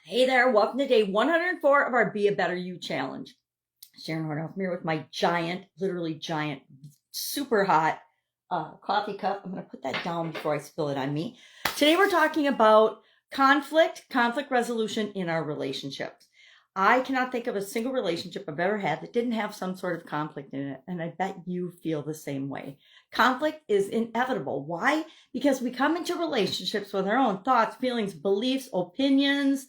Hey there, welcome to day 104 of our Be a Better You challenge. Sharon Horne-Ellstrom here with my giant, literally giant, super hot coffee cup. I'm going to put that down before I spill it on me. Today we're talking about conflict resolution in our relationships. I cannot think of a single relationship I've ever had that didn't have some sort of conflict in it, and I bet you feel the same way. Conflict is inevitable. Why? Because we come into relationships with our own thoughts, feelings, beliefs, opinions,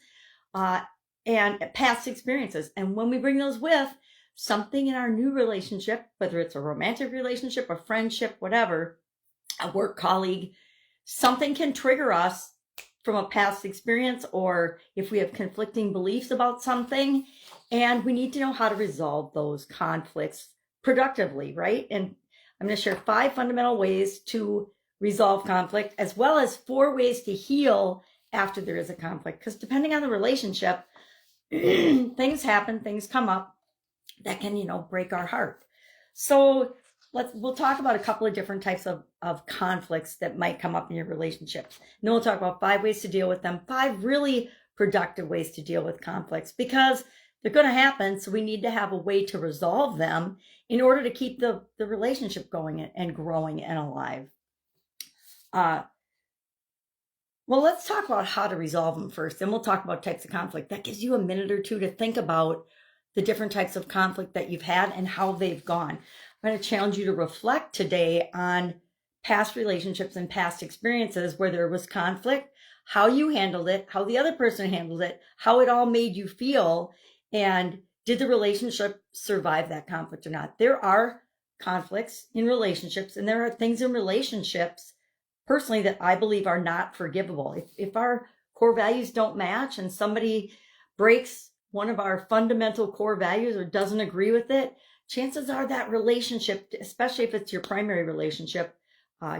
uh, and past experiences. And when we bring those with something in our new relationship, whether it's a romantic relationship, a friendship, whatever, a work colleague, something can trigger us from a past experience, or if we have conflicting beliefs about something, and we need to know how to resolve those conflicts productively, right? And I'm going to share 5 fundamental ways to resolve conflict, as well as 4 ways to heal after there is a conflict. Because depending on the relationship, things happen, things come up that can, break our heart. So we'll talk about a couple of different types of conflicts that might come up in your relationships. And then we'll talk about 5 ways to deal with them, 5 really productive ways to deal with conflicts, because they're going to happen. So we need to have a way to resolve them in order to keep the relationship going and growing and alive. Well, let's talk about how to resolve them first. Then we'll talk about types of conflict. That gives you a minute or two to think about the different types of conflict that you've had and how they've gone. I'm going to challenge you to reflect today on past relationships and past experiences where there was conflict, how you handled it, how the other person handled it, how it all made you feel, and did the relationship survive that conflict or not? There are conflicts in relationships, and there are things in relationships personally that I believe are not forgivable. If our core values don't match and somebody breaks one of our fundamental core values or doesn't agree with it, chances are that relationship, especially if it's your primary relationship,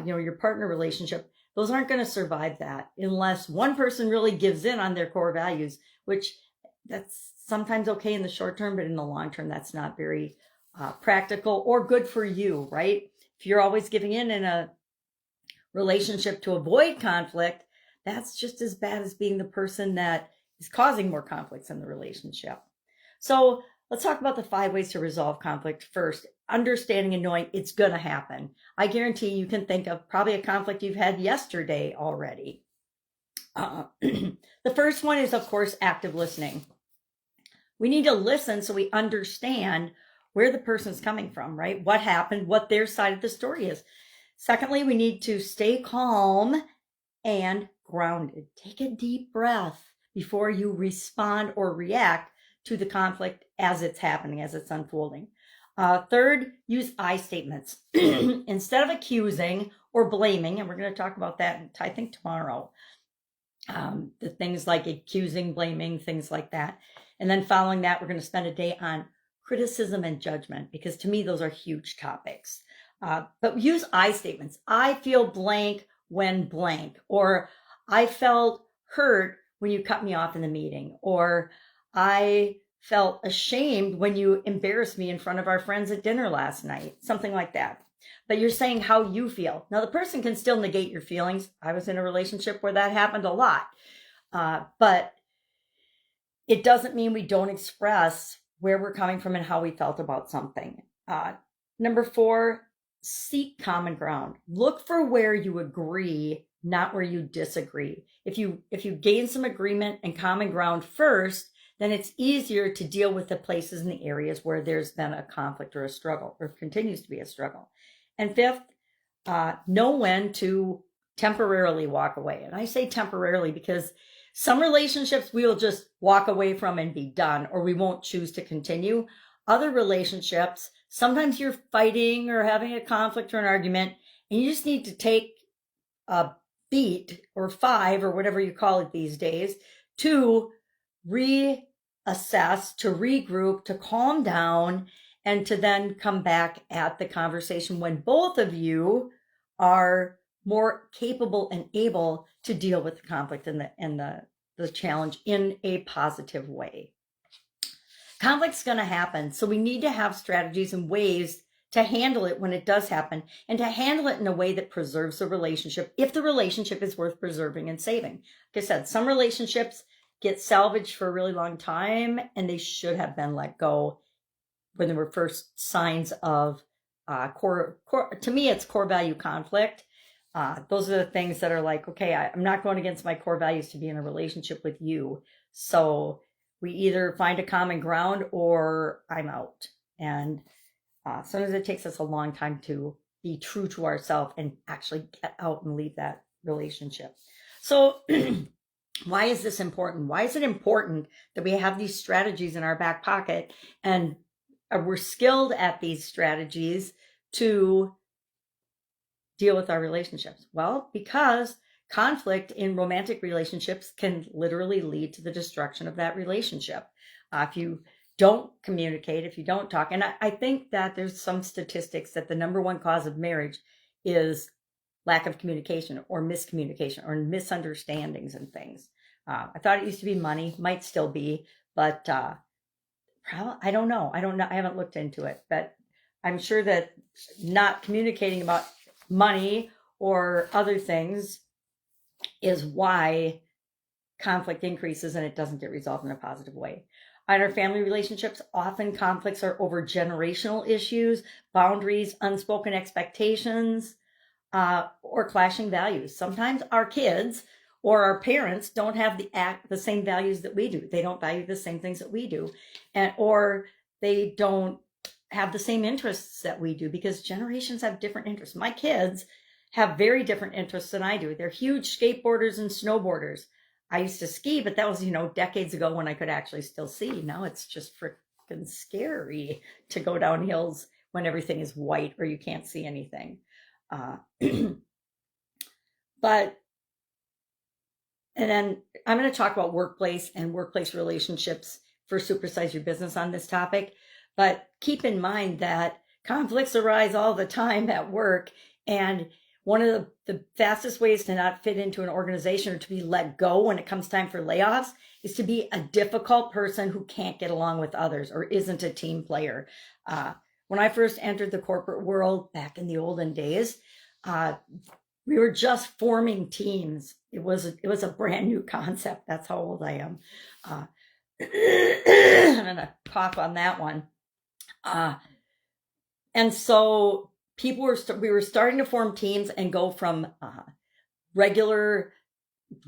your partner relationship, those aren't going to survive that unless one person really gives in on their core values, which that's sometimes okay in the short term, but in the long term, that's not very practical or good for you, right? If you're always giving in a relationship to avoid conflict, that's just as bad as being the person that is causing more conflicts in the relationship. So let's talk about the 5 ways to resolve conflict first. Understanding and knowing it's going to happen. I guarantee you can think of probably a conflict you've had yesterday already. The first one is, of course, active listening. We need to listen so we understand where the person's coming from, right? What happened, what their side of the story is. Secondly, we need to stay calm and grounded. Take a deep breath before you respond or react to the conflict as it's happening, as it's unfolding. Third, use I statements. Instead of accusing or blaming, and we're going to talk about that, I think, tomorrow. The things like accusing, blaming, things like that. And then following that, we're going to spend a day on criticism and judgment, because to me, those are huge topics. But use I statements. I feel blank when blank, or I felt hurt when you cut me off in the meeting, or I felt ashamed when you embarrassed me in front of our friends at dinner last night, something like that. But you're saying how you feel. Now, the person can still negate your feelings. I was in a relationship where that happened a lot. But it doesn't mean we don't express where we're coming from and how we felt about something. Number 4, seek common ground. Look for where you agree, not where you disagree. If you gain some agreement and common ground first, then it's easier to deal with the places and the areas where there's been a conflict or a struggle, or continues to be a struggle. And 5th, know when to temporarily walk away. And I say temporarily because some relationships we will just walk away from and be done, or we won't choose to continue. Other relationships, sometimes you're fighting or having a conflict or an argument, and you just need to take a beat or 5 or whatever you call it these days to reassess, to regroup, to calm down, and to then come back at the conversation when both of you are more capable and able to deal with the conflict and the challenge in a positive way. Conflict's going to happen, so we need to have strategies and ways to handle it when it does happen, and to handle it in a way that preserves the relationship if the relationship is worth preserving and saving. Like I said, some relationships get salvaged for a really long time, and they should have been let go when there were first signs of core. To me, it's core value conflict. Those are the things that are like, okay, I'm not going against my core values to be in a relationship with you. So we either find a common ground or I'm out. And sometimes it takes us a long time to be true to ourselves and actually get out and leave that relationship. So why is this important? Why is it important that we have these strategies in our back pocket and we're skilled at these strategies to deal with our relationships? Well, because conflict in romantic relationships can literally lead to the destruction of that relationship. If you don't communicate, if you don't talk, and I think that there's some statistics that the number one cause of marriage is lack of communication or miscommunication or misunderstandings and things. I thought it used to be money, might still be, but probably, I don't know. I haven't looked into it, but I'm sure that not communicating about money or other things is why conflict increases and it doesn't get resolved in a positive way. In our family relationships, often conflicts are over generational issues, boundaries, unspoken expectations, or clashing values. Sometimes our kids or our parents don't have the same values that we do. They don't value the same things that we do, or they don't have the same interests that we do, because generations have different interests. My kids have very different interests than I do. They're huge skateboarders and snowboarders. I used to ski, but that was, decades ago when I could actually still see. Now it's just freaking scary to go down hills when everything is white or you can't see anything. But, and then I'm going to talk about workplace and workplace relationships for Supersize Your Business on this topic. But keep in mind that conflicts arise all the time at work. And one of the fastest ways to not fit into an organization or to be let go when it comes time for layoffs is to be a difficult person who can't get along with others or isn't a team player. When I first entered the corporate world back in the olden days, we were just forming teams. It was a brand new concept. That's how old I am. I'm gonna cough on that one. And so we were starting to form teams and go from regular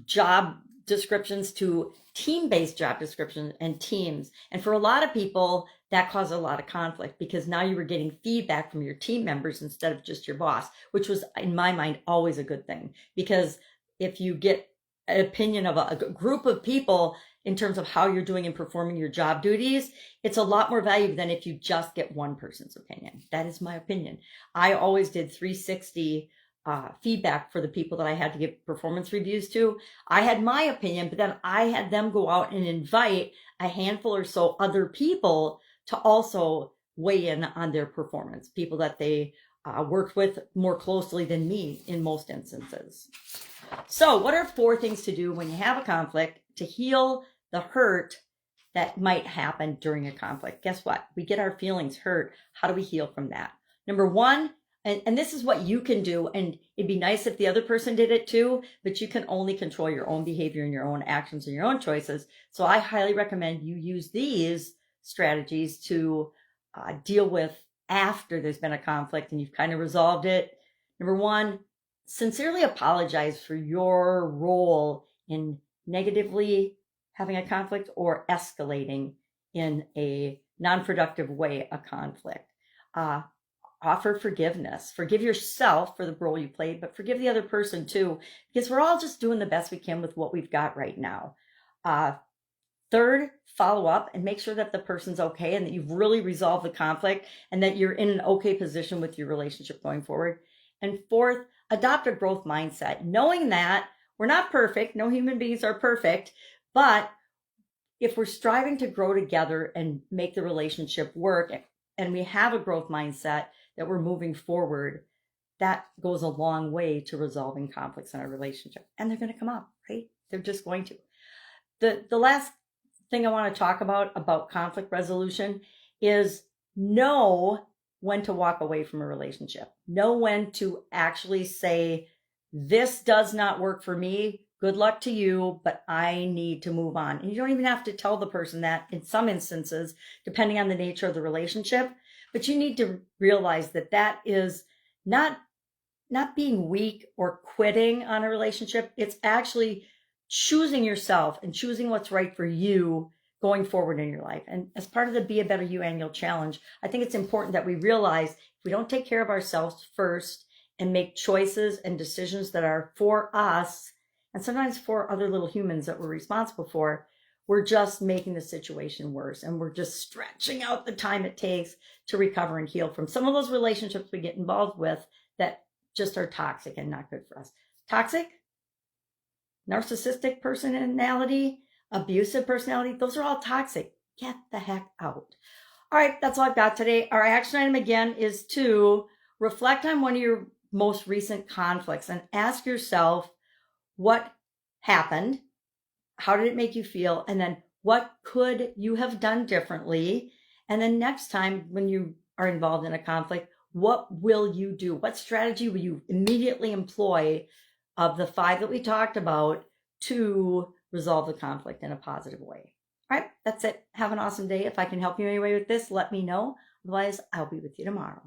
job descriptions to team-based job descriptions and teams. And for a lot of people, that caused a lot of conflict because now you were getting feedback from your team members instead of just your boss, which was, in my mind, always a good thing. Because if you get an opinion of a group of people in terms of how you're doing and performing your job duties, it's a lot more valuable than if you just get one person's opinion. That is my opinion. I always did 360 feedback for the people that I had to give performance reviews to. I had my opinion, but then I had them go out and invite a handful or so other people to also weigh in on their performance, people that they worked with more closely than me in most instances. So what are 4 things to do when you have a conflict to heal the hurt that might happen during a conflict? Guess what? We get our feelings hurt. How do we heal from that? Number 1, and this is what you can do, and it'd be nice if the other person did it too, but you can only control your own behavior and your own actions and your own choices. So I highly recommend you use these strategies to deal with after there's been a conflict and you've kind of resolved it. Number 1, sincerely apologize for your role in negatively having a conflict or escalating in a non-productive way a conflict. Offer forgiveness. Forgive yourself for the role you played, but forgive the other person too, because we're all just doing the best we can with what we've got right now. 3rd, follow up and make sure that the person's okay and that you've really resolved the conflict and that you're in an okay position with your relationship going forward. And 4th, adopt a growth mindset, knowing that we're not perfect. No human beings are perfect, but if we're striving to grow together and make the relationship work and we have a growth mindset that we're moving forward, that goes a long way to resolving conflicts in our relationship. And they're going to come up, right? They're just going to. The last thing I want to talk about conflict resolution is know when to walk away from a relationship. Know when to actually say, this does not work for me. good luck to you, but I need to move on. And you don't even have to tell the person that in some instances, depending on the nature of the relationship, but you need to realize that that is not being weak or quitting on a relationship. It's actually choosing yourself and choosing what's right for you going forward in your life. And as part of the Be a Better You annual challenge, I think it's important that we realize if we don't take care of ourselves first and make choices and decisions that are for us, and sometimes for other little humans that we're responsible for, we're just making the situation worse. And we're just stretching out the time it takes to recover and heal from some of those relationships we get involved with that just are toxic and not good for us. Toxic, narcissistic personality, abusive personality, those are all toxic. Get the heck out. All right, that's all I've got today. Our action item again is to reflect on one of your most recent conflicts and ask yourself what happened, how did it make you feel, and then what could you have done differently? And then next time when you are involved in a conflict, what will you do? What strategy will you immediately employ of the 5 that we talked about to resolve the conflict in a positive way? All right, that's it. Have an awesome day. If I can help you anyway with this, let me know. Otherwise, I'll be with you tomorrow.